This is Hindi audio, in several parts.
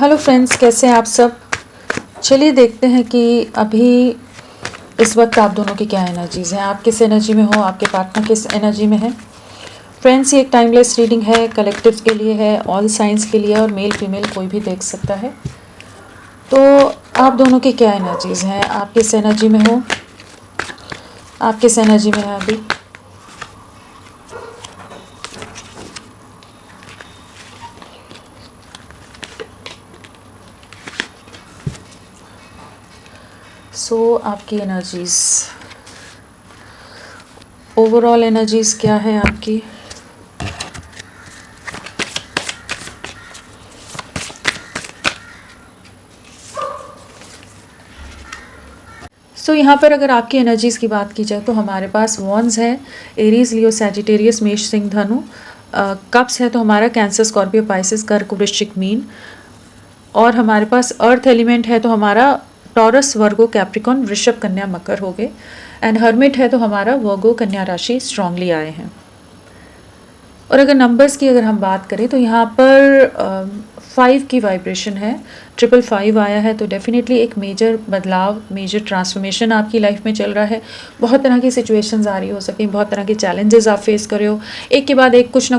हेलो फ्रेंड्स, कैसे हैं आप सब। चलिए देखते हैं कि अभी इस वक्त आप दोनों की क्या एनर्जीज़ हैं, आप किस एनर्जी में हो, आपके पार्टनर किस एनर्जी में है। फ्रेंड्स, ये एक टाइमलेस रीडिंग है, कलेक्टिव के लिए है, ऑल साइंस के लिए, और मेल फीमेल कोई भी देख सकता है। तो आप दोनों की क्या एनर्जीज़ हैं, आप किस एनर्जी में हो, आप किस एनर्जी में हैं अभी। आपकी एनर्जीज़, ओवरऑल एनर्जीज़ क्या है आपकी। यहाँ पर अगर आपकी एनर्जीज़ की बात की जाए तो हमारे पास वॉन्ड्स है, एरीज, लियो, सैजिटेरियस, मेष, सिंह, धनु। कप्स है तो हमारा कैंसर, स्कॉर्पियो, पाइसिस, कर्क, वृश्चिक, मीन। और हमारे पास अर्थ एलिमेंट है तो हमारा टॉरस, वर्गो, कैप्रिकॉन, वृषभ, कन्या, मकर हो गए। एंड हर्मिट है तो हमारा वर्गो, कन्या राशि स्ट्रांगली आए हैं। और अगर नंबर्स की अगर हम बात करें तो यहाँ पर 5 की वाइब्रेशन है, 555 आया है। तो डेफिनेटली एक मेजर बदलाव, मेजर ट्रांसफॉर्मेशन आपकी लाइफ में चल रहा है। बहुत तरह की सिचुएशंस आ रही हो सकें, बहुत तरह के चैलेंजेस आप फेस कर रहे हो, एक के बाद एक कुछ ना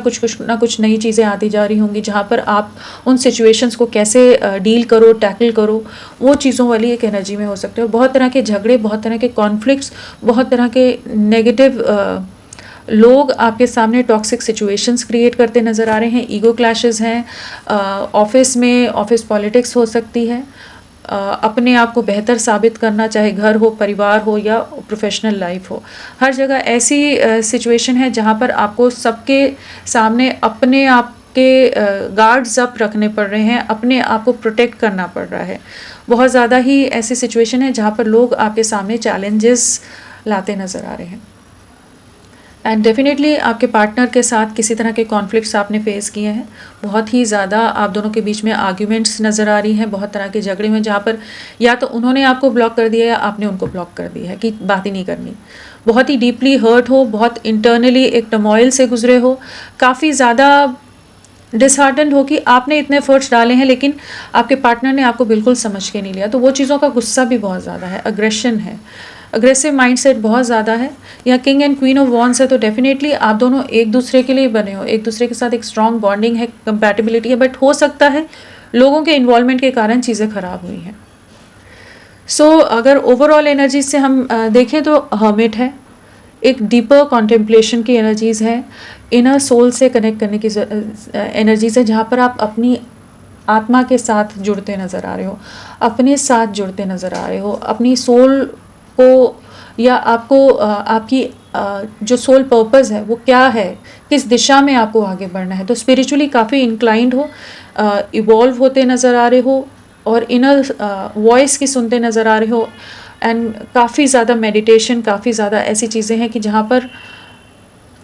कुछ नई चीज़ें आती जा रही होंगी, जहाँ पर आप उन सिचुएशंस को कैसे डील करो, टैकल करो, वो चीज़ों वाली एक एनर्जी में हो सकते हो। बहुत तरह के झगड़े, बहुत तरह के कॉन्फ्लिक्ट्स, बहुत तरह के नेगेटिव लोग आपके सामने टॉक्सिक सिचुएशंस क्रिएट करते नज़र आ रहे हैं। ईगो क्लैशेस हैं, ऑफिस में ऑफिस पॉलिटिक्स हो सकती है, अपने आप को बेहतर साबित करना, चाहे घर हो, परिवार हो या प्रोफेशनल लाइफ हो। हर जगह ऐसी सिचुएशन है जहाँ पर आपको सबके सामने अपने आप के गार्ड्स अप रखने पड़ रहे हैं, अपने आप को प्रोटेक्ट करना पड़ रहा है। बहुत ज़्यादा ही ऐसी सिचुएशन है जहाँ पर लोग आपके सामने चैलेंजेस लाते नज़र आ रहे हैं। एंड डेफिनेटली आपके पार्टनर के साथ किसी तरह के कॉन्फ्लिक्ट्स आपने फेस किए हैं। बहुत ही ज़्यादा आप दोनों के बीच में आर्ग्यूमेंट्स नज़र आ रही हैं, बहुत तरह के झगड़े में, जहाँ पर या तो उन्होंने आपको ब्लॉक कर दिया या आपने उनको ब्लॉक कर दिया है कि बात ही नहीं करनी। बहुत ही डीपली हर्ट हो, बहुत इंटरनली एक टर्मोइल से गुजरे हो, काफ़ी ज़्यादा डिसहार्टन्ड हो कि आपने इतने एफर्ट्स डाले हैं लेकिन आपके पार्टनर ने आपको बिल्कुल समझ के नहीं लिया। तो वो चीज़ों का गुस्सा भी बहुत ज़्यादा है, अग्रेशन है, अग्रेसिव माइंडसेट बहुत ज़्यादा है। या king and queen of wands है तो डेफिनेटली आप दोनों एक दूसरे के लिए बने हो, एक दूसरे के साथ एक स्ट्रॉन्ग बॉन्डिंग है, कंपैटिबिलिटी है, बट हो सकता है लोगों के इन्वॉल्वमेंट के कारण चीज़ें खराब हुई हैं। अगर ओवरऑल एनर्जीज से हम देखें तो हर्मिट है, एक डीपर कॉन्टेम्पलेशन की एनर्जीज़ है, इनर सोल से कनेक्ट करने की एनर्जीज़ है, जहाँ पर आप अपनी आत्मा के साथ जुड़ते नज़र आ रहे हो, अपने साथ जुड़ते नज़र आ रहे हो, अपनी सोल को, या आपको आपकी जो सोल पर्पस है वो क्या है, किस दिशा में आपको आगे बढ़ना है। तो स्पिरिचुअली काफ़ी इंक्लाइंड हो, इवॉल्व होते नज़र आ रहे हो, और इनर वॉइस की सुनते नज़र आ रहे हो। एंड काफ़ी ज़्यादा मेडिटेशन, काफ़ी ज़्यादा ऐसी चीज़ें हैं कि जहाँ पर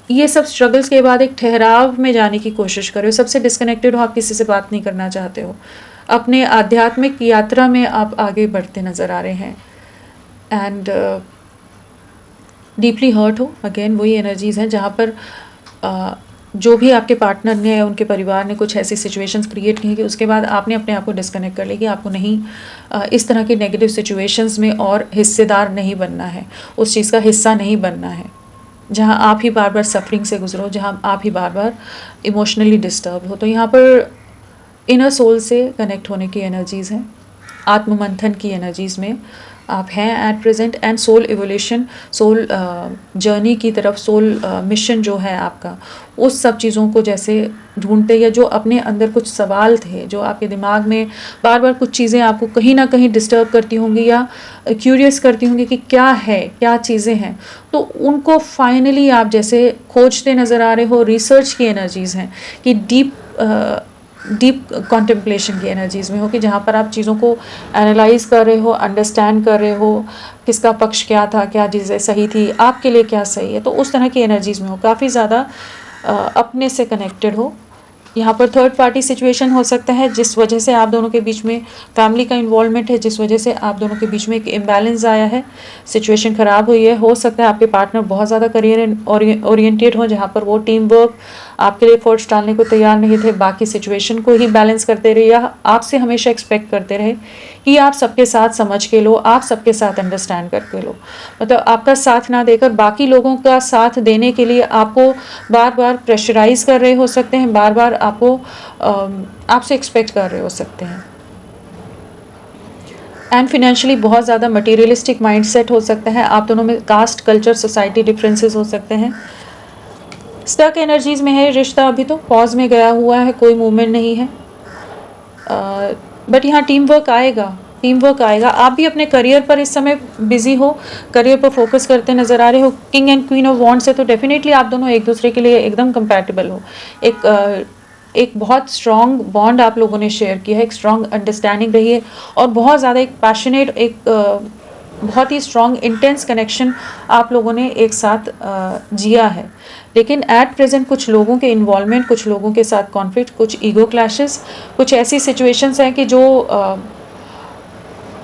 ये सब स्ट्रगल्स के बाद एक ठहराव में जाने की कोशिश कर रहे हो, सबसे डिस्कनेक्टेड हो, आप किसी से बात नहीं करना चाहते हो, अपने आध्यात्मिक यात्रा में आप आगे बढ़ते नज़र आ रहे हैं। एंड डीपली हर्ट हो, अगेन वही एनर्जीज़ हैं जहाँ पर जो भी आपके पार्टनर ने या उनके परिवार ने कुछ ऐसी सिचुएशंस क्रिएट की कि उसके बाद आपने अपने आप को डिस्कनेक्ट कर लिया कि आपको नहीं इस तरह की नेगेटिव सिचुएशंस में और हिस्सेदार नहीं बनना है, उस चीज़ का हिस्सा नहीं बनना है जहाँ आप ही बार बार सफरिंग से गुजरो, जहाँ आप ही बार बार इमोशनली डिस्टर्ब हो। तो यहाँ पर इनर सोल से कनेक्ट होने की एनर्जीज़ हैं, आत्ममंथन की एनर्जीज़ में आप हैं at present. And soul evolution, soul journey की तरफ, सोल मिशन जो है आपका, उस सब चीज़ों को जैसे ढूंढते, या जो अपने अंदर कुछ सवाल थे, जो आपके दिमाग में बार बार कुछ चीज़ें आपको कहीं ना कहीं डिस्टर्ब करती होंगी या क्यूरियस करती होंगी कि क्या है, क्या चीज़ें हैं, तो उनको फाइनली आप जैसे खोजते नज़र आ रहे हो। रिसर्च की एनर्जीज़ हैं कि डीप कॉन्टेम्पलेशन की एनर्जीज़ में हो, कि जहाँ पर आप चीज़ों को एनालाइज कर रहे हो, अंडरस्टैंड कर रहे हो, किसका पक्ष क्या था, क्या चीज़ें सही थी, आपके लिए क्या सही है। तो उस तरह की एनर्जीज़ में हो, काफ़ी ज़्यादा अपने से कनेक्टेड हो, यहाँ पर थर्ड पार्टी सिचुएशन हो सकता है जिस वजह से आप दोनों के बीच में फैमिली का इन्वॉल्वमेंट है, जिस वजह से आप दोनों के बीच में एक इम्बैलेंस आया है, सिचुएशन ख़राब हुई है। हो सकता है आपके पार्टनर बहुत ज़्यादा करियर ओरिएंटेड हो, जहाँ पर वो टीम वर्क आपके लिए एफर्ट्स डालने को तैयार नहीं थे, बाकी सिचुएशन को ही बैलेंस करते रहे, या आपसे हमेशा एक्सपेक्ट करते रहे कि आप सबके साथ समझ के लो, आप सबके साथ अंडरस्टैंड करके लो। मतलब आपका साथ ना देकर बाकी लोगों का साथ देने के लिए आपको बार बार प्रेशराइज कर रहे हो सकते हैं, बार बार आपको आपसे एक्सपेक्ट कर रहे हो सकते हैं। एंड फिनेंशियली बहुत ज़्यादा मटेरियलिस्टिक माइंडसेट हो सकता है। आप दोनों में कास्ट, कल्चर, सोसाइटी डिफरेंसेस हो सकते हैं। स्टक एनर्जीज में है रिश्ता, अभी तो पॉज में गया हुआ है, कोई मूवमेंट नहीं है। बट यहाँ टीम वर्क आएगा, टीम वर्क आएगा। आप भी अपने करियर पर इस समय बिजी हो, करियर पर फोकस करते नजर आ रहे हो। King and queen of wands है, तो डेफिनेटली आप दोनों एक दूसरे के लिए एकदम कंपैटिबल हो। एक बहुत स्ट्रॉन्ग बॉन्ड आप लोगों ने शेयर किया है, एक स्ट्रॉन्ग अंडरस्टैंडिंग रही है, और बहुत ज़्यादा एक पैशनेट, बहुत ही स्ट्रॉन्ग इंटेंस कनेक्शन आप लोगों ने एक साथ जिया है। लेकिन एट प्रेजेंट कुछ लोगों के इन्वॉल्वमेंट, कुछ लोगों के साथ कॉन्फ्लिक्ट, कुछ ईगो क्लैशेस, कुछ ऐसी सिचुएशंस हैं कि जो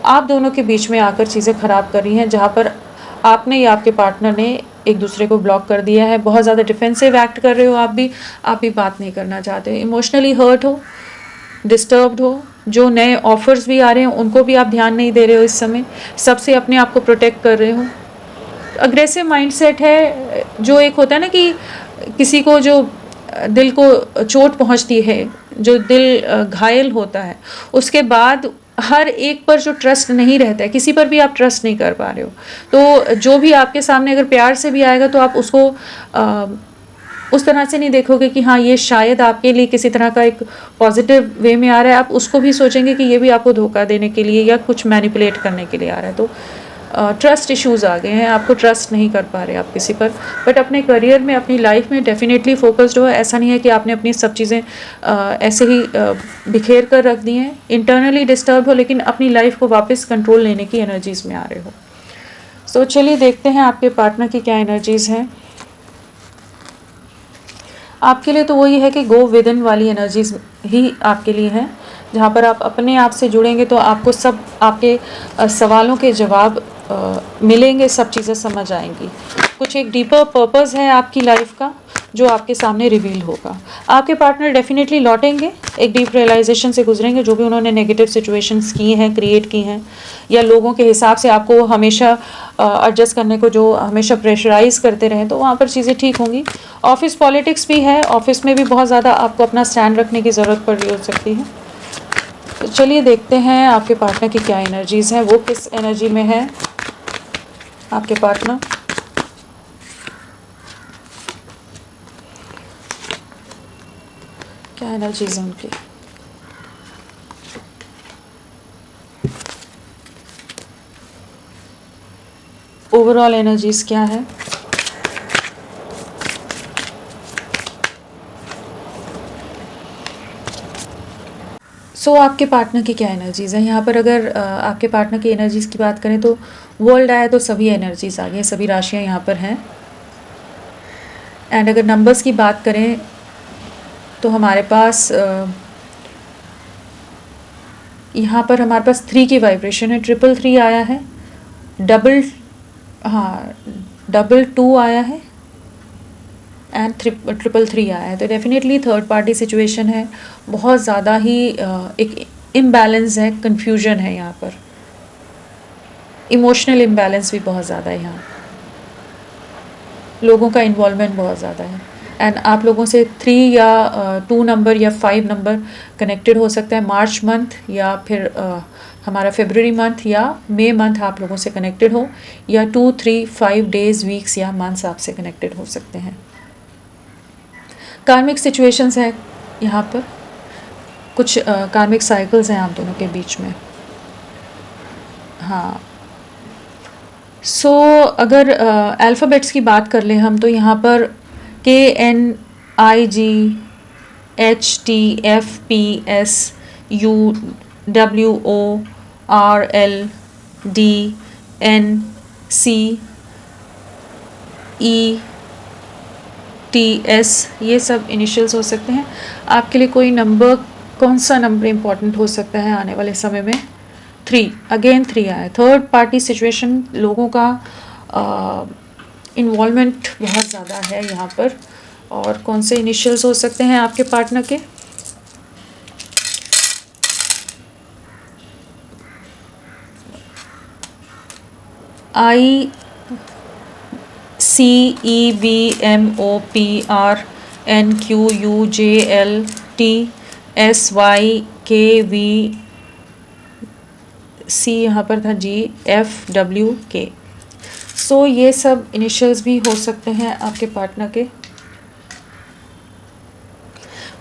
आप दोनों के बीच में आकर चीज़ें ख़राब कर रही हैं, जहाँ पर आपने या आपके पार्टनर ने एक दूसरे को ब्लॉक कर दिया है। बहुत ज़्यादा डिफेंसिव एक्ट कर रहे हो, आप भी बात नहीं करना चाहते, इमोशनली हर्ट हो, डिस्टर्ब्ड हो। जो नए ऑफर्स भी आ रहे हैं उनको भी आप ध्यान नहीं दे रहे हो इस समय, सबसे अपने आप को प्रोटेक्ट कर रहे हो। अग्रेसिव माइंडसेट है, जो एक होता है ना कि किसी को जो दिल को चोट पहुंचती है, जो दिल घायल होता है, उसके बाद हर एक पर जो ट्रस्ट नहीं रहता है, किसी पर भी आप ट्रस्ट नहीं कर पा रहे हो, तो जो भी आपके सामने अगर प्यार से भी आएगा तो आप उसको उस तरह से नहीं देखोगे कि हाँ ये शायद आपके लिए किसी तरह का एक पॉजिटिव वे में आ रहा है। आप उसको भी सोचेंगे कि ये भी आपको धोखा देने के लिए या कुछ मैनिपुलेट करने के लिए आ रहा है। तो ट्रस्ट इश्यूज़ आ गए हैं, आपको ट्रस्ट नहीं कर पा रहे आप किसी पर। बट अपने करियर में, अपनी लाइफ में डेफिनेटली फोकस्ड हो। ऐसा नहीं है कि आपने अपनी सब चीज़ें ऐसे ही बिखेर कर रख दी हैं। इंटरनली डिस्टर्ब हो, लेकिन अपनी लाइफ को वापस कंट्रोल लेने की एनर्जीज़ में आ रहे हो। सो चलिए देखते हैं आपके पार्टनर की क्या एनर्जीज़ हैं। आपके लिए तो वही है कि गो विद इन वाली एनर्जीज ही आपके लिए है, जहाँ पर आप अपने आप से जुड़ेंगे तो आपको सब आपके सवालों के जवाब मिलेंगे, सब चीज़ें समझ आएंगी। कुछ एक डीपर पर्पस है आपकी लाइफ का जो आपके सामने रिवील होगा। आपके पार्टनर डेफिनेटली लौटेंगे, एक डीप रियलाइजेशन से गुजरेंगे, जो भी उन्होंने नेगेटिव सिचुएशंस की हैं, क्रिएट की हैं, या लोगों के हिसाब से आपको हमेशा एडजस्ट करने को जो हमेशा प्रेशराइज करते रहें, तो वहाँ पर चीज़ें ठीक होंगी। ऑफिस पॉलिटिक्स भी है, ऑफिस में भी बहुत ज़्यादा आपको अपना स्टैंड रखने की ज़रूरत पड़ रही हो सकती है। तो चलिए देखते हैं आपके पार्टनर की क्या एनर्जीज़ हैं, वो किस एनर्जी में है आपके पार्टनर। क्या एनर्जीज हैं उनकी। ओवरऑल एनर्जीज क्या है। आपके पार्टनर की क्या एनर्जीज है यहाँ पर। अगर आपके पार्टनर की एनर्जीज की बात करें तो वर्ल्ड आया तो सभी एनर्जीज आ गई, सभी राशियाँ यहाँ पर हैं। एंड अगर नंबर्स की बात करें तो हमारे पास यहाँ पर हमारे पास 3 की वाइब्रेशन है, 333 आया है, डबल 2 आया है, एंड 333 आया है। तो डेफिनेटली थर्ड पार्टी सिचुएशन है, बहुत ज़्यादा ही एक इम्बैलेंस है, कन्फ्यूजन है यहाँ पर, इमोशनल इम्बैलेंस भी बहुत ज़्यादा है यहाँ, लोगों का इन्वॉल्वमेंट बहुत ज़्यादा है। एंड आप लोगों से 3 या 2 नंबर या 5 नंबर कनेक्टेड हो सकता है, मार्च मंथ या फिर हमारा फरवरी मंथ या मई मंथ आप लोगों से कनेक्टेड हो, या 2, 3, 5 डेज, वीक्स या मंथ्स आपसे कनेक्टेड हो सकते हैं। कार्मिक सिचुएशंस है यहाँ पर, कुछ कार्मिक साइकिल्स हैं आप दोनों के बीच में। हाँ, अगर अल्फ़ाबेट्स की बात कर लें हम, तो यहाँ पर KNIGHTFPSUWORLDNCE TS, ये सब इनिशियल्स हो सकते हैं। आपके लिए कोई नंबर, कौन सा नंबर इम्पॉर्टेंट हो सकता है आने वाले समय में? 3, अगेन 3 आया। थर्ड पार्टी सिचुएशन, लोगों का इन्वॉल्वमेंट बहुत ज़्यादा है यहाँ पर। और कौन से इनिशियल्स हो सकते हैं आपके पार्टनर के? ICEBMOPRNQUJLTSYKVC, यहाँ पर था GFWK। सो ये सब इनिशियल्स भी हो सकते हैं आपके पार्टनर के।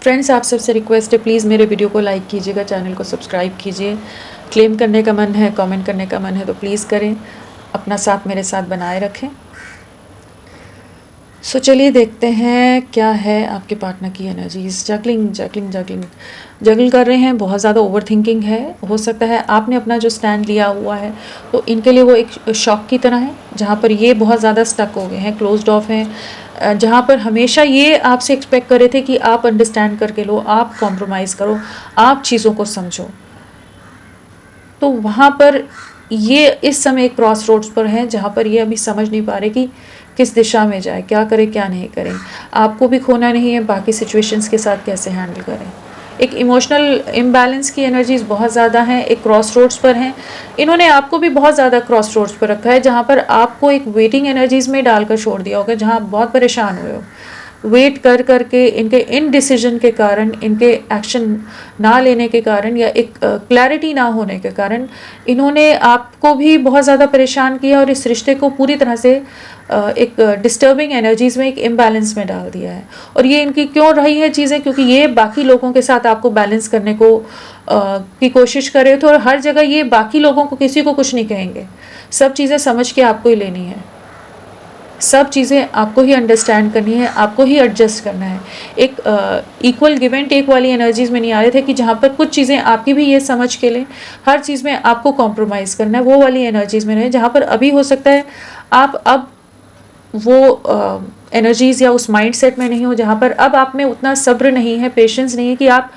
फ्रेंड्स, आप सबसे रिक्वेस्ट है, प्लीज़ मेरे वीडियो को लाइक कीजिएगा, चैनल को सब्सक्राइब कीजिए। क्लेम करने का मन है, कमेंट करने का मन है तो प्लीज़ करें, अपना साथ मेरे साथ बनाए रखें। सो चलिए देखते हैं क्या है आपके पार्टनर की एनर्जीज। जगल कर रहे हैं, बहुत ज़्यादा ओवर थिंकिंग है। हो सकता है आपने अपना जो स्टैंड लिया हुआ है तो इनके लिए वो एक शॉक की तरह है, जहाँ पर ये बहुत ज़्यादा स्टक हो गए हैं, क्लोज्ड ऑफ हैं, जहाँ पर हमेशा ये आपसे एक्सपेक्ट कर रहे थे कि आप अंडरस्टैंड करके लो, आप कॉम्प्रोमाइज़ करो, आप चीज़ों को समझो। तो वहाँ पर ये इस समय एक क्रॉस रोड्स पर हैं, जहाँ पर ये अभी समझ नहीं पा रहे कि किस दिशा में जाए, क्या करें क्या नहीं करें। आपको भी खोना नहीं है, बाकी सिचुएशंस के साथ कैसे हैंडल करें। एक इमोशनल इम्बैलेंस की एनर्जीज बहुत ज़्यादा हैं, एक क्रॉस रोड्स पर हैं। इन्होंने आपको भी बहुत ज़्यादा क्रॉस रोड्स पर रखा है, जहाँ पर आपको एक वेटिंग एनर्जीज में डालकर छोड़ दिया होगा, जहाँ आप बहुत परेशान हुए हो। वेट कर करके इनके इनडिसीजन के कारण, इनके एक्शन ना लेने के कारण, या एक क्लैरिटी ना होने के कारण इन्होंने आपको भी बहुत ज़्यादा परेशान किया और इस रिश्ते को पूरी तरह से एक डिस्टर्बिंग एनर्जीज़ में, एक इम्बैलेंस में डाल दिया है। और ये इनकी क्यों रही है चीज़ें? क्योंकि ये बाकी लोगों के साथ आपको बैलेंस करने को की कोशिश कर रहे थे, और हर जगह ये बाकी लोगों को, किसी को कुछ नहीं कहेंगे, सब चीज़ें समझ के आपको ही लेनी है, सब चीज़ें आपको ही अंडरस्टैंड करनी है, आपको ही एडजस्ट करना है। एक इक्वल गिव एंड टेक वाली एनर्जीज़ में नहीं आ रहे थे कि जहाँ पर कुछ चीज़ें आपकी भी ये समझ के लें, हर चीज़ में आपको कॉम्प्रोमाइज़ करना है, वो वाली एनर्जीज़ में रहें। जहाँ पर अभी हो सकता है आप अब वो एनर्जीज़ या उस माइंड सेट में नहीं हो, जहाँ पर अब आप में उतना सब्र नहीं है, पेशेंस नहीं है कि आप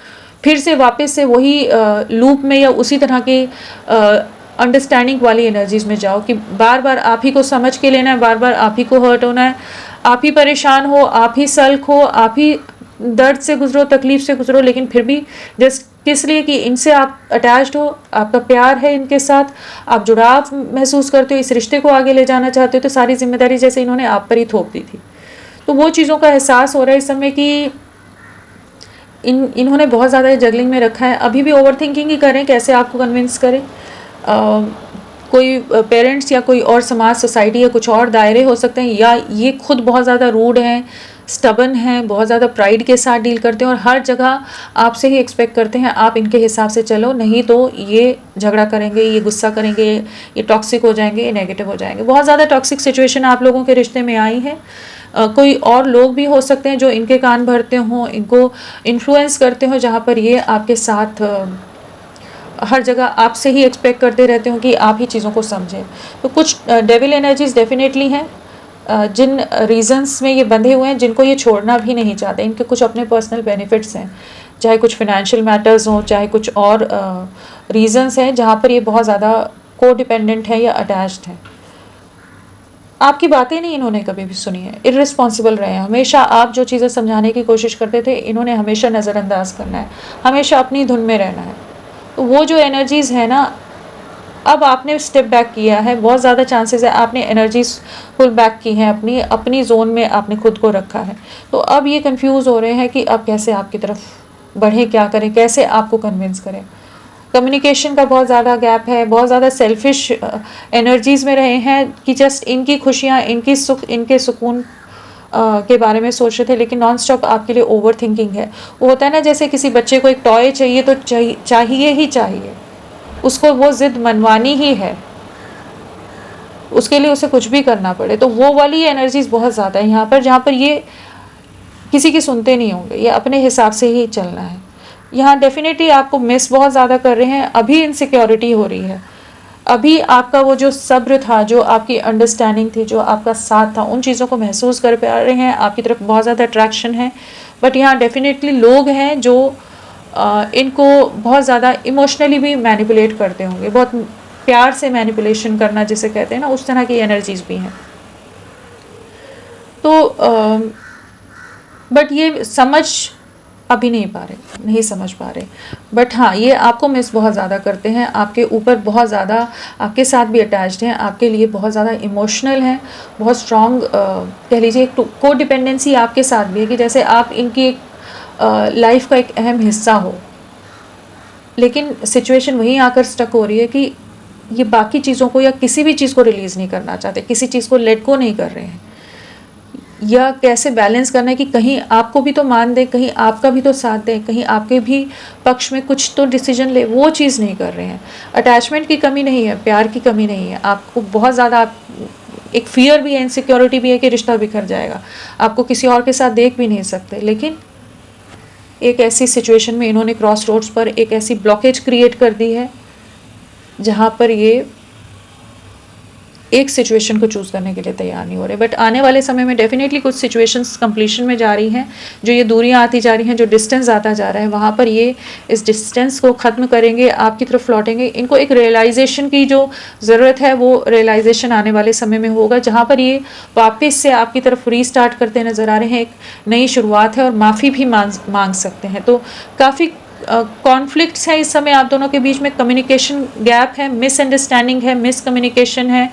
फिर से वापस से वही लूप में या उसी तरह के अंडरस्टैंडिंग वाली एनर्जीज़ में जाओ कि बार बार आप ही को समझ के लेना है, बार बार आप ही को हर्ट होना है, आप ही परेशान हो, आप ही सल्क हो, आप ही दर्द से गुजरो, तकलीफ से गुजरो, लेकिन फिर भी जस्ट किस लिए कि इनसे आप अटैच्ड हो, आपका प्यार है इनके साथ, आप जुड़ाव महसूस करते हो, इस रिश्ते को आगे ले जाना चाहते हो, तो सारी जिम्मेदारी जैसे इन्होंने आप पर ही थोप दी थी। तो वो चीज़ों का एहसास हो रहा है इस समय कि इन्होंने बहुत ज़्यादा जगलिंग में रखा है। अभी भी ओवर थिंकिंग ही करें, कैसे आपको कन्विंस करें। कोई पेरेंट्स या कोई और समाज, सोसाइटी या कुछ और दायरे हो सकते हैं, या ये खुद बहुत ज़्यादा रूड हैं, स्टबन हैं, बहुत ज़्यादा प्राइड के साथ डील करते हैं और हर जगह आपसे ही एक्सपेक्ट करते हैं आप इनके हिसाब से चलो, नहीं तो ये झगड़ा करेंगे, ये गुस्सा करेंगे, ये टॉक्सिक हो जाएंगे, ये नेगेटिव हो जाएंगे। बहुत ज़्यादा टॉक्सिक सिचुएशन आप लोगों के रिश्ते में आई है। कोई और लोग भी हो सकते हैं जो इनके कान भरते हों, इनको इन्फ्लुएंस करते हों, जहाँ पर ये आपके साथ हर जगह आपसे ही एक्सपेक्ट करते रहते हो कि आप ही चीज़ों को समझें। तो कुछ डेविल एनर्जीज डेफिनेटली हैं, जिन रीजंस में ये बंधे हुए हैं, जिनको ये छोड़ना भी नहीं चाहते। इनके कुछ अपने पर्सनल बेनिफिट्स हैं, चाहे कुछ फिनेंशियल मैटर्स हों, चाहे कुछ और रीजंस हैं जहाँ पर ये बहुत ज़्यादा को डिपेंडेंट है या अटैच्ड है। आपकी बातें नहीं इन्होंने कभी भी सुनी है, इर्रिस्पॉन्सिबल रहे हैं। हमेशा आप जो चीज़ें समझाने की कोशिश करते थे, इन्होंने हमेशा नज़रअंदाज करना है, हमेशा अपनी धुन में रहना है। तो वो जो एनर्जीज़ है ना, अब आपने स्टेप बैक किया है, बहुत ज़्यादा चांसेस है आपने एनर्जीज पुल बैक की हैं, अपनी अपनी जोन में आपने खुद को रखा है। तो अब ये कंफ्यूज हो रहे हैं कि अब कैसे आपकी तरफ बढ़ें, क्या करें, कैसे आपको कन्विंस करें। कम्युनिकेशन का बहुत ज़्यादा गैप है, बहुत ज़्यादा सेल्फिश एनर्जीज़ में रहे हैं कि जस्ट इनकी खुशियाँ, इनकी सुख, इनके सुकून के बारे में सोच रहे थे, लेकिन नॉन स्टॉप आपके लिए ओवर थिंकिंग है। वो होता है ना, जैसे किसी बच्चे को एक टॉय चाहिए तो चाहिए ही चाहिए, उसको वो ज़िद मनवानी ही है, उसके लिए उसे कुछ भी करना पड़े। तो वो वाली एनर्जीज़ बहुत ज़्यादा है यहाँ पर, जहाँ पर ये किसी की सुनते नहीं होंगे, ये अपने हिसाब से ही चलना है। यहाँ डेफिनेटली आपको मिस बहुत ज़्यादा कर रहे हैं, अभी इनसिक्योरिटी हो रही है, अभी आपका वो जो सब्र था, जो आपकी अंडरस्टैंडिंग थी, जो आपका साथ था, उन चीज़ों को महसूस कर पा रहे हैं, आपकी तरफ बहुत ज़्यादा अट्रैक्शन है। बट यहाँ डेफिनेटली लोग हैं जो इनको बहुत ज़्यादा इमोशनली भी मैनिपुलेट करते होंगे, बहुत प्यार से मैनिपुलेशन करना जिसे कहते हैं ना, उस तरह की एनर्जीज भी हैं। तो बट ये समझ अभी नहीं पा रहे, नहीं समझ पा रहे। बट हाँ, ये आपको मिस बहुत ज़्यादा करते हैं, आपके ऊपर बहुत ज़्यादा, आपके साथ भी अटैच्ड हैं, आपके लिए बहुत ज़्यादा इमोशनल हैं, बहुत स्ट्रॉन्ग कह लीजिए एक को डिपेंडेंसी आपके साथ भी है कि जैसे आप इनकी एक लाइफ का एक अहम हिस्सा हो। लेकिन सिचुएशन वहीं आकर स्टक हो रही है कि ये बाकी चीज़ों को या किसी भी चीज़ को रिलीज़ नहीं करना चाहते, किसी चीज़ को लेट को नहीं कर रहे हैं, या कैसे बैलेंस करना है कि कहीं आपको भी तो मान दे, कहीं आपका भी तो साथ दे, कहीं आपके भी पक्ष में कुछ तो डिसीजन ले, वो चीज़ नहीं कर रहे हैं। अटैचमेंट की कमी नहीं है, प्यार की कमी नहीं है, आपको बहुत ज़्यादा एक फियर भी है, इनसिक्योरिटी भी है कि रिश्ता बिखर जाएगा, आपको किसी और के साथ देख भी नहीं सकते। लेकिन एक ऐसी सिचुएशन में इन्होंने क्रॉस रोड्स पर एक ऐसी ब्लॉकेज क्रिएट कर दी है जहाँ पर ये एक सिचुएशन को चूज़ करने के लिए तैयार नहीं हो रहे। बट आने वाले समय में डेफिनेटली कुछ सिचुएशंस कंप्लीशन में जा रही हैं, जो ये दूरियां आती जा रही हैं, जो डिस्टेंस आता जा रहा है, वहाँ पर ये इस डिस्टेंस को ख़त्म करेंगे, आपकी तरफ लौटेंगे। इनको एक रियलाइजेशन की जो ज़रूरत है, वो रियलाइजेशन आने वाले समय में होगा, जहाँ पर ये वापस से आपकी तरफ रीस्टार्ट करते नज़र आ रहे हैं। एक नई शुरुआत है और माफ़ी भी मांग सकते हैं। तो काफ़ी कॉन्फ्लिक्ट्स है इस समय आप दोनों के बीच में, कम्युनिकेशन गैप है, मिसअंडरस्टैंडिंग है, मिसकम्युनिकेशन है,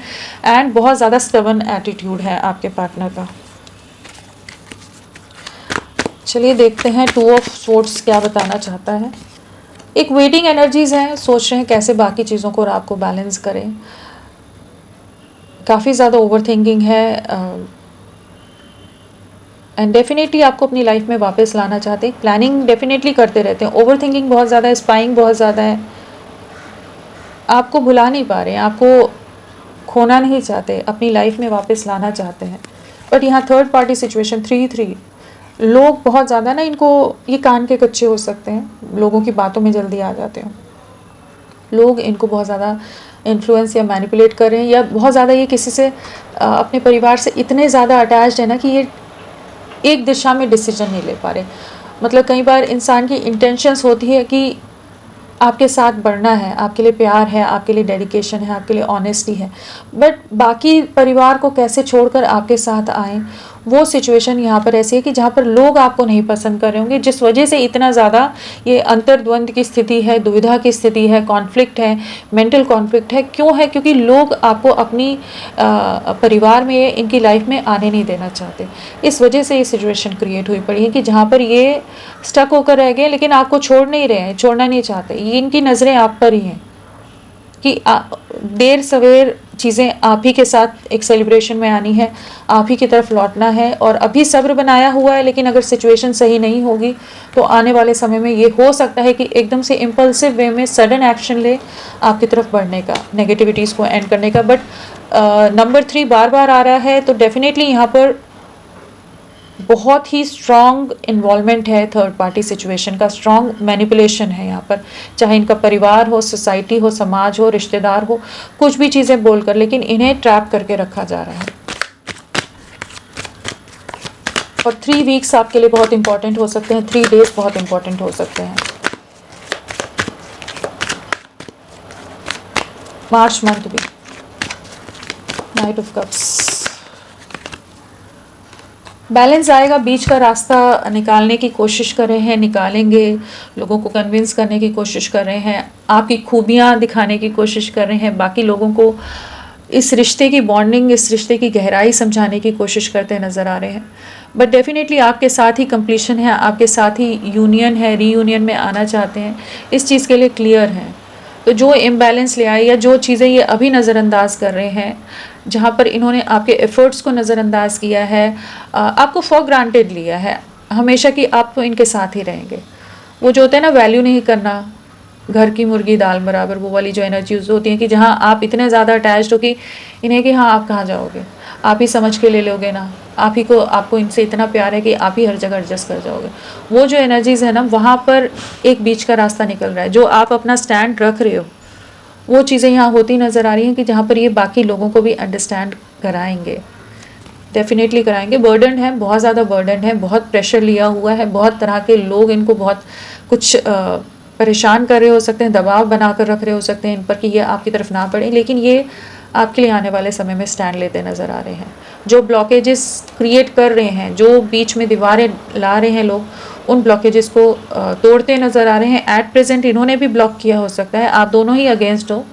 एंड बहुत ज़्यादा स्टबर्न एटीट्यूड है आपके पार्टनर का। चलिए देखते हैं टू ऑफ स्वॉर्ड्स क्या बताना चाहता है। एक वेटिंग एनर्जीज है, सोच रहे हैं कैसे बाकी चीज़ों को और आपको बैलेंस करें। काफ़ी ज़्यादा ओवर थिंकिंग है, एंड डेफिनेटली आपको अपनी लाइफ में वापस लाना चाहते हैं। प्लानिंग डेफिनेटली करते रहते हैं, ओवर थिंकिंग बहुत ज़्यादा है, स्पाइंग बहुत ज़्यादा है, आपको भुला नहीं पा रहे हैं, आपको खोना नहीं चाहते, अपनी लाइफ में वापस लाना चाहते हैं। बट यहाँ थर्ड पार्टी सिचुएशन 3-3 लोग बहुत ज़्यादा ना, इनको ये कान के कच्चे हो सकते हैं, लोगों की बातों में जल्दी आ जाते हो, लोग इनको बहुत ज़्यादा इन्फ्लुएंस या मैनिपुलेट कर रहे हैं, या बहुत ज़्यादा ये किसी से अपने परिवार से इतने ज़्यादा अटैच्ड है ना कि ये एक दिशा में डिसीजन नहीं ले पा रहे। मतलब कई बार इंसान की इंटेंशंस होती है कि आपके साथ बढ़ना है, आपके लिए प्यार है, आपके लिए डेडिकेशन है, आपके लिए ऑनेस्टी है, बट बाकी परिवार को कैसे छोड़कर आपके साथ आएँ, वो सिचुएशन यहाँ पर ऐसी है कि जहाँ पर लोग आपको नहीं पसंद कर रहे होंगे, जिस वजह से इतना ज़्यादा ये अंतर्द्वंद की स्थिति है, दुविधा की स्थिति है, कॉन्फ्लिक्ट है, मेंटल कॉन्फ्लिक्ट है। क्यों है? क्योंकि लोग आपको अपनी परिवार में, इनकी लाइफ में आने नहीं देना चाहते। इस वजह से ये सिचुएशन क्रिएट हुई पड़ी है कि जहाँ पर ये स्टक होकर रह गए, लेकिन आपको छोड़ नहीं रहे हैं, छोड़ना नहीं चाहते। ये इनकी नज़रें आप पर ही हैं कि देर सवेर चीज़ें आप ही के साथ एक सेलिब्रेशन में आनी है, आप ही की तरफ लौटना है, और अभी सब्र बनाया हुआ है। लेकिन अगर सिचुएशन सही नहीं होगी तो आने वाले समय में ये हो सकता है कि एकदम से इम्पल्सिव वे में सडन एक्शन ले आपकी तरफ बढ़ने का, नेगेटिविटीज़ को एंड करने का। बट नंबर 3 बार बार आ रहा है, तो डेफिनेटली यहाँ पर बहुत ही स्ट्रॉन्ग इन्वॉल्वमेंट है थर्ड पार्टी सिचुएशन का, स्ट्रॉन्ग मैनिपुलेशन है यहाँ पर, चाहे इनका परिवार हो, सोसाइटी हो, समाज हो, रिश्तेदार हो, कुछ भी चीज़ें बोलकर, लेकिन इन्हें ट्रैप करके रखा जा रहा है। और 3 वीक्स आपके लिए बहुत इंपॉर्टेंट हो सकते हैं, 3 डेज बहुत इंपॉर्टेंट हो सकते हैं। मार्च मंथ भी, नाइट ऑफ कप्स, बैलेंस आएगा, बीच का रास्ता निकालने की कोशिश कर रहे हैं, निकालेंगे, लोगों को कन्विंस करने की कोशिश कर रहे हैं, आपकी खूबियाँ दिखाने की कोशिश कर रहे हैं, बाकी लोगों को इस रिश्ते की बॉन्डिंग, इस रिश्ते की गहराई समझाने की कोशिश करते नज़र आ रहे हैं। बट डेफिनेटली आपके साथ ही कंप्लीशन है, आपके साथ ही यूनियन है, रीयूनियन में आना चाहते हैं, इस चीज़ के लिए क्लियर हैं। तो जो इम्बैलेंस ले आए या जो चीज़ें ये अभी नज़रअंदाज कर रहे हैं, जहाँ पर इन्होंने आपके एफ़र्ट्स को नज़रअंदाज किया है, आपको फॉर ग्रांटेड लिया है हमेशा कि आप तो इनके साथ ही रहेंगे, वो जो होता है ना वैल्यू नहीं करना, घर की मुर्गी दाल बराबर, वो वाली जो एनर्जीज होती हैं कि जहाँ आप इतने ज़्यादा अटैच्ड हो कि इन्हें कि हाँ आप कहाँ जाओगे, आप ही समझ के ले लोगे ना, आप ही को, आपको इनसे इतना प्यार है कि आप ही हर जगह एडजस्ट कर जाओगे। वो जो एनर्जीज़ है ना, वहाँ पर एक बीच का रास्ता निकल रहा है। जो आप अपना स्टैंड रख रहे हो वो चीज़ें यहाँ होती नज़र आ रही हैं कि जहाँ पर ये बाकी लोगों को भी अंडरस्टैंड कराएंगे, डेफिनेटली कराएंगे। बर्डन है, बहुत ज़्यादा बर्डन है, बहुत प्रेशर लिया हुआ है, बहुत तरह के लोग इनको बहुत कुछ परेशान कर रहे हो सकते हैं, दबाव बना कर रख रहे हो सकते हैं इन पर कि ये आपकी तरफ ना पड़े, लेकिन ये आपके लिए आने वाले समय में स्टैंड लेते नज़र आ रहे हैं। जो ब्लॉकेजेस क्रिएट कर रहे हैं, जो बीच में दीवारें ला रहे हैं लोग, उन ब्लॉकेजेस को तोड़ते नज़र आ रहे हैं। एट प्रेजेंट इन्होंने भी ब्लॉक किया हो सकता है, आप दोनों ही अगेंस्ट हो,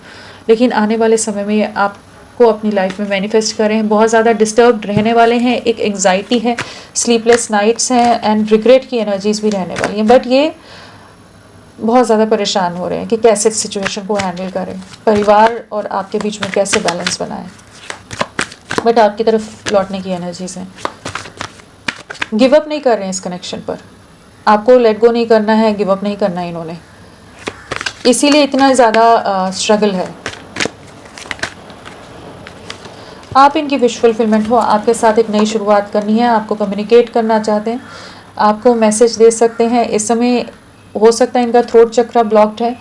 लेकिन आने वाले समय में ये आपको अपनी लाइफ में मैनिफेस्ट कर रहे हैं। बहुत ज़्यादा डिस्टर्ब्ड रहने वाले हैं, एक एंग्जाइटी है, स्लीपलेस नाइट्स हैं एंड रिग्रेट की एनर्जीज भी रहने वाली हैं। बट ये बहुत ज़्यादा परेशान हो रहे हैं कि कैसे सिचुएशन को हैंडल करें, परिवार और आपके बीच में कैसे बैलेंस बनाएं। बट आपकी तरफ लौटने की एनर्जीज हैं, गिव अप नहीं कर रहे हैं इस कनेक्शन पर, आपको लेट गो नहीं करना है, गिव अप नहीं करना है इन्होंने, इसीलिए इतना ज़्यादा स्ट्रगल है। आप इनकी विश फुलफिलमेंट हो, आपके साथ एक नई शुरुआत करनी है, आपको कम्युनिकेट करना चाहते हैं, आपको मैसेज दे सकते हैं। इस समय हो सकता है इनका थ्रोट चक्रा ब्लॉक्ड है,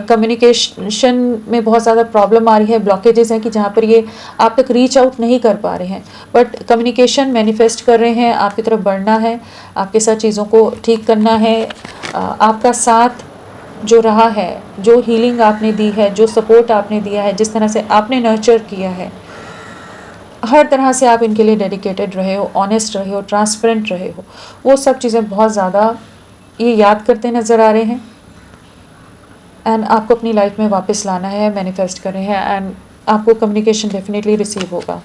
कम्युनिकेशन में बहुत ज़्यादा प्रॉब्लम आ रही है, ब्लॉकेजेस हैं कि जहाँ पर ये आप तक रीच आउट नहीं कर पा रहे हैं। बट कम्युनिकेशन मैनिफेस्ट कर रहे हैं, आपकी तरफ बढ़ना है, आपके साथ चीज़ों को ठीक करना है। आपका साथ जो रहा है, जो हीलिंग आपने दी है, जो सपोर्ट आपने दिया है, जिस तरह से आपने नर्चर किया है, हर तरह से आप इनके लिए डेडिकेटेड रहे हो, ऑनेस्ट रहे हो, ट्रांसपेरेंट रहे हो, वो सब चीज़ें बहुत ज़्यादा ये याद करते नज़र आ रहे हैं। एंड आपको अपनी लाइफ में वापस लाना है, मैनिफेस्ट कर रहे हैं, एंड आपको कम्युनिकेशन डेफिनेटली रिसीव होगा।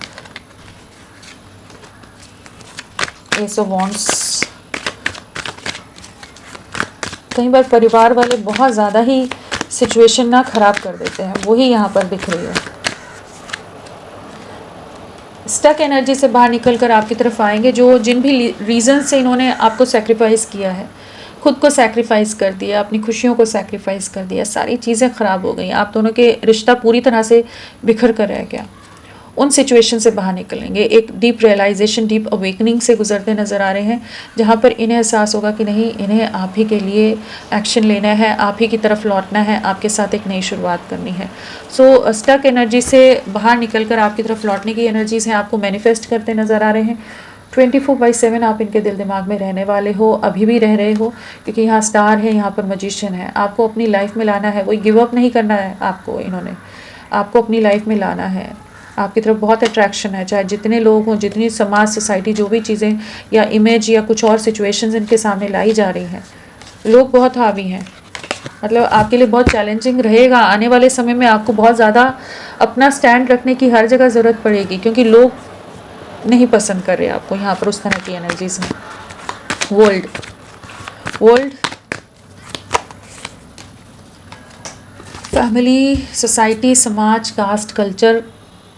एस ऑफ वॉन्ड्स, कई बार परिवार वाले बहुत ज़्यादा ही सिचुएशन ना ख़राब कर देते हैं, वही यहाँ पर दिख रही है। स्टक एनर्जी से बाहर निकल कर आपकी तरफ आएंगे, जो जिन भी रीज़न से इन्होंने आपको सेक्रीफाइस किया है, खुद को सैक्रिफाइस कर दिया, अपनी खुशियों को सैक्रिफाइस कर दिया, सारी चीज़ें ख़राब हो गई, आप दोनों के रिश्ता पूरी तरह से बिखर कर रह गया। उन सिचुएशन से बाहर निकलेंगे, एक डीप रियलाइजेशन, डीप अवेकनिंग से गुजरते नज़र आ रहे हैं, जहाँ पर इन्हें एहसास होगा कि नहीं, इन्हें आप ही के लिए एक्शन लेना है, आप ही की तरफ लौटना है, आपके साथ एक नई शुरुआत करनी है। सो स्टक एनर्जी से बाहर निकल कर आपकी तरफ लौटने की एनर्जीज़ हैं, आपको मैनिफेस्ट करते नज़र आ रहे हैं। 24/7 आप इनके दिल दिमाग में रहने वाले हो, अभी भी रह रहे हो, क्योंकि यहाँ स्टार है, यहाँ पर मजिशियन है। आपको अपनी लाइफ में लाना है, वही गिव अप नहीं करना है आपको, इन्होंने आपको अपनी लाइफ में लाना है। आपकी तरफ बहुत अट्रैक्शन है, चाहे जितने लोग हों, जितनी समाज, सोसाइटी, जो भी चीज़ें या इमेज या कुछ और सिचुएशंस इनके सामने लाई जा रही हैं, लोग बहुत हावी हैं। मतलब आपके लिए बहुत चैलेंजिंग रहेगा आने वाले समय में, आपको बहुत ज़्यादा अपना स्टैंड रखने की हर जगह ज़रूरत पड़ेगी, क्योंकि लोग नहीं पसंद कर रहे आपको, यहाँ पर उस तरह की एनर्जीज हैं। वर्ल्ड फैमिली, सोसाइटी, समाज, कास्ट, कल्चर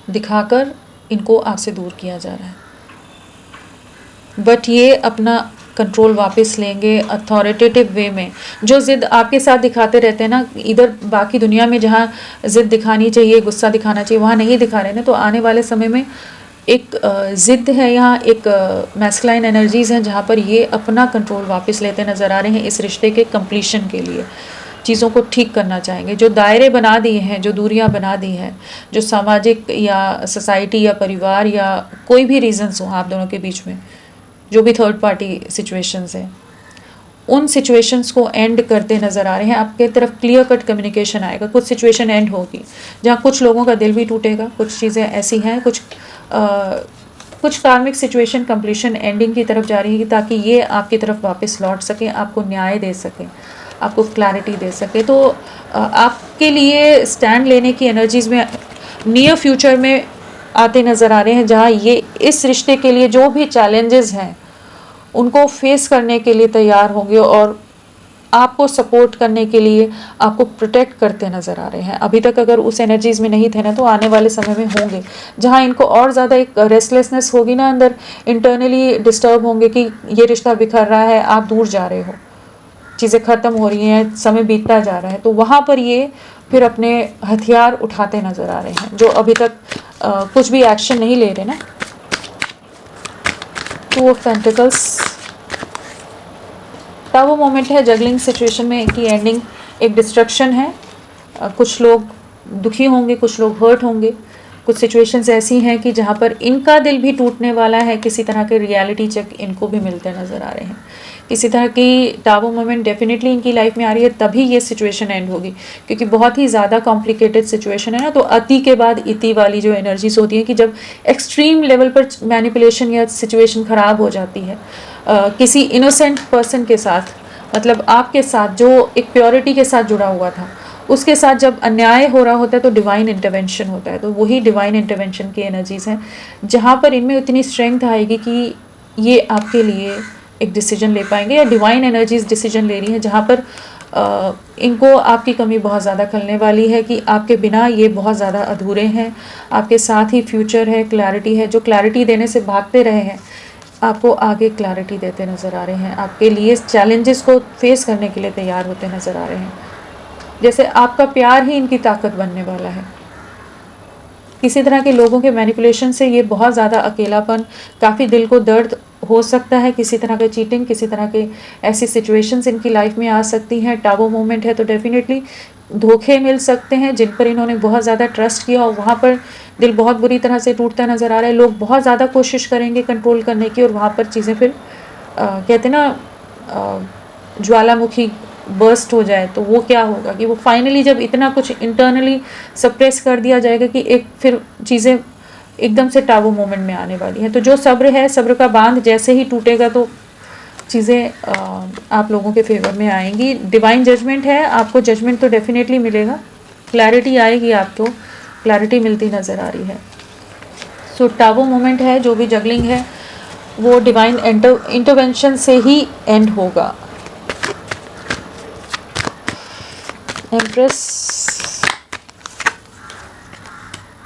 दिखाकर इनको आपसे दूर किया जा रहा है, बट ये अपना कंट्रोल वापस लेंगे अथॉरिटेटिव वे में। जो ज़िद आपके साथ दिखाते रहते हैं ना, इधर बाकी दुनिया में जहाँ ज़िद दिखानी चाहिए, गुस्सा दिखाना चाहिए, वहाँ नहीं दिखा रहे ना, तो आने वाले समय में एक ज़िद है, यहाँ एक मैस्कुलाइन एनर्जीज़ हैं, जहाँ पर ये अपना कंट्रोल वापस लेते नज़र आ रहे हैं इस रिश्ते के कंप्लीशन के लिए। चीज़ों को ठीक करना चाहेंगे, जो दायरे बना दिए हैं, जो दूरियां बना दी हैं, जो सामाजिक या सोसाइटी या परिवार या कोई भी रीजंस हो आप दोनों के बीच में, जो भी थर्ड पार्टी सिचुएशंस हैं, उन सिचुएशंस को एंड करते नज़र आ रहे हैं। आपके तरफ क्लियर कट कम्युनिकेशन आएगा, कुछ सिचुएशन एंड होगी जहाँ कुछ लोगों का दिल भी टूटेगा, कुछ चीज़ें ऐसी हैं, कुछ कार्मिक सिचुएशन कंप्लीशन एंडिंग की तरफ जा रही है, ताकि ये आपकी तरफ वापस लौट सकें, आपको न्याय दे सकें, आपको क्लैरिटी दे सके। तो आपके लिए स्टैंड लेने की एनर्जीज़ में नियर फ्यूचर में आते नज़र आ रहे हैं, जहाँ ये इस रिश्ते के लिए जो भी चैलेंजेस हैं उनको फेस करने के लिए तैयार होंगे और आपको सपोर्ट करने के लिए आपको प्रोटेक्ट करते नज़र आ रहे हैं। अभी तक अगर उस एनर्जीज़ में नहीं थे ना, तो आने वाले समय में होंगे, जहाँ इनको और ज़्यादा एक रेस्टलेसनेस होगी ना, अंदर इंटरनली डिस्टर्ब होंगे कि ये रिश्ता बिखर रहा है, आप दूर जा रहे हो, चीज़ें ख़त्म हो रही हैं, समय बीतता जा रहा है, तो वहाँ पर ये फिर अपने हथियार उठाते नज़र आ रहे हैं, जो अभी तक कुछ भी एक्शन नहीं ले रहे ना। टू ऑफ पेंटिकल्स, तब वो मोमेंट है जगलिंग सिचुएशन में कि एंडिंग एक डिस्ट्रक्शन है, कुछ लोग दुखी होंगे, कुछ लोग हर्ट होंगे, कुछ सिचुएशंस ऐसी हैं कि जहाँ पर इनका दिल भी टूटने वाला है, किसी तरह के रियलिटी चेक इनको भी मिलते नज़र आ रहे हैं, किसी तरह की टाबू मोमेंट डेफिनेटली इनकी लाइफ में आ रही है, तभी ये सिचुएशन एंड होगी, क्योंकि बहुत ही ज़्यादा कॉम्प्लिकेटेड सिचुएशन है ना। तो अति के बाद इति वाली जो एनर्जीज होती हैं कि जब एक्सट्रीम लेवल पर मैनिपुलेशन या सिचुएशन ख़राब हो जाती है किसी इनोसेंट पर्सन के साथ, मतलब आपके साथ जो एक प्योरिटी के साथ जुड़ा हुआ था, उसके साथ जब अन्याय हो रहा होता है तो डिवाइन इंटरवेंशन होता है। तो वही डिवाइन इंटरवेंशन की एनर्जीज़ हैं जहाँ पर इनमें उतनी स्ट्रेंथ आएगी कि ये आपके लिए एक डिसीजन ले पाएंगे, या डिवाइन एनर्जीज डिसीजन ले रही हैं जहाँ पर इनको आपकी कमी बहुत ज़्यादा खलने वाली है कि आपके बिना ये बहुत ज़्यादा अधूरे हैं, आपके साथ ही फ्यूचर है, क्लैरिटी है। जो क्लैरिटी देने से भागते रहे हैं, आपको आगे क्लैरिटी देते नज़र आ रहे हैं, आपके लिए चैलेंजेस को फेस करने के लिए तैयार होते नज़र आ रहे हैं। जैसे आपका प्यार ही इनकी ताकत बनने वाला है। किसी तरह के लोगों के मैनिपुलेशन से ये बहुत ज़्यादा अकेलापन, काफ़ी दिल को दर्द हो सकता है, किसी तरह का चीटिंग, किसी तरह के ऐसी सिचुएशंस इनकी लाइफ में आ सकती हैं। टाबू मोमेंट है तो डेफिनेटली धोखे मिल सकते हैं जिन पर इन्होंने बहुत ज़्यादा ट्रस्ट किया और वहाँ पर दिल बहुत बुरी तरह से टूटता नज़र आ रहा है। लोग बहुत ज़्यादा कोशिश करेंगे कंट्रोल करने की और वहाँ पर चीज़ें फिर कहते ना ज्वालामुखी बर्स्ट हो जाए तो वो क्या होगा कि वो फाइनली जब इतना कुछ इंटरनली सप्रेस कर दिया जाएगा कि एक फिर चीज़ें एकदम से टाबू मोमेंट में आने वाली हैं। तो जो सब्र है, सब्र का बांध जैसे ही टूटेगा तो चीज़ें आप लोगों के फेवर में आएंगी। डिवाइन जजमेंट है, आपको जजमेंट तो डेफिनेटली मिलेगा, क्लैरिटी आएगी, आपको क्लैरिटी मिलती नज़र आ रही है। सो टाबू मोमेंट है, जो भी जगलिंग है वो डिवाइन इंटरवेंशन से ही एंड होगा। एम्प्रेस,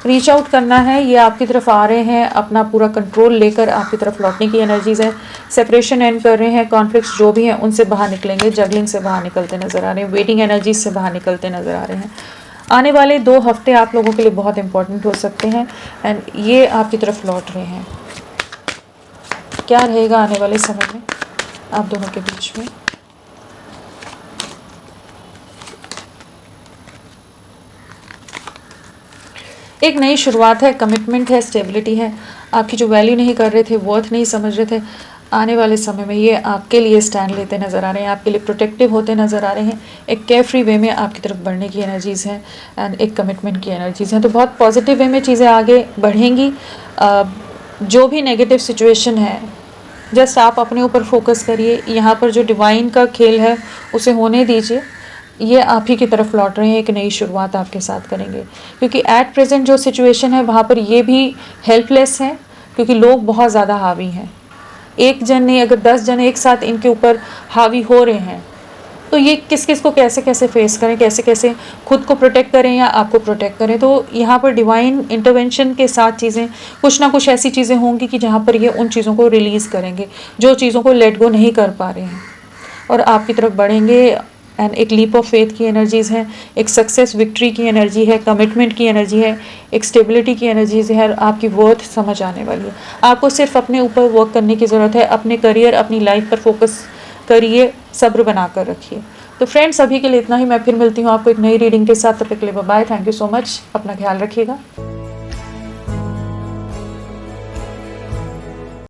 रीच आउट करना है, ये आपकी तरफ आ रहे हैं, अपना पूरा कंट्रोल लेकर आपकी तरफ लौटने की एनर्जीज है। सेपरेशन एंड कर रहे हैं, कॉन्फ्लिक्ट्स जो भी हैं उनसे बाहर निकलेंगे, जगलिंग से बाहर निकलते नज़र आ रहे हैं, वेटिंग एनर्जीज से बाहर निकलते नज़र आ रहे हैं। आने वाले 2 हफ्ते आप लोगों के लिए बहुत इंपॉर्टेंट हो सकते हैं एंड ये आपकी तरफ लौट रहे हैं। क्या रहेगा आने वाले समय में आप दोनों के बीच में? एक नई शुरुआत है, कमिटमेंट है, स्टेबिलिटी है। आपकी जो वैल्यू नहीं कर रहे थे, वर्थ नहीं समझ रहे थे, आने वाले समय में ये आपके लिए स्टैंड लेते नज़र आ रहे हैं, आपके लिए प्रोटेक्टिव होते नज़र आ रहे हैं। एक केयर फ्री वे में आपकी तरफ बढ़ने की एनर्जीज़ हैं एंड एक कमिटमेंट की एनर्जीज़ हैं। तो बहुत पॉजिटिव वे में चीज़ें आगे बढ़ेंगी। जो भी नेगेटिव सिचुएशन है, जस्ट आप अपने ऊपर फोकस करिए, यहाँ पर जो डिवाइन का खेल है उसे होने दीजिए। ये आप ही की तरफ लौट रहे हैं, एक नई शुरुआत आपके साथ करेंगे, क्योंकि एट प्रेजेंट जो सिचुएशन है वहाँ पर ये भी हेल्पलेस हैं, क्योंकि लोग बहुत ज़्यादा हावी हैं। एक जन नहीं, अगर 10 जन एक साथ इनके ऊपर हावी हो रहे हैं तो ये किस किस को कैसे कैसे फेस करें, कैसे कैसे खुद को प्रोटेक्ट करें या आपको प्रोटेक्ट करें। तो यहाँ पर डिवाइन इंटरवेंशन के साथ चीज़ें, कुछ ना कुछ ऐसी चीज़ें होंगी कि जहाँ पर ये उन चीज़ों को रिलीज़ करेंगे जो चीज़ों को लेट गो नहीं कर पा रहे हैं और आपकी तरफ बढ़ेंगे। एंड एक लीप ऑफ फेथ की एनर्जीज़ हैं, एक सक्सेस विक्ट्री की एनर्जी है, कमिटमेंट की एनर्जी है, एक स्टेबिलिटी की एनर्जीज़ है और आपकी वर्थ समझ आने वाली है। आपको सिर्फ अपने ऊपर वर्क करने की ज़रूरत है, अपने करियर, अपनी लाइफ पर फोकस करिए, सब्र बना कर रखिए। तो फ्रेंड्स, अभी के लिए इतना ही। मैं फिर मिलती हूँ आपको एक नई रीडिंग के साथ, तब तक के लिए bye. Thank you so much, अपना ख्याल रखिएगा।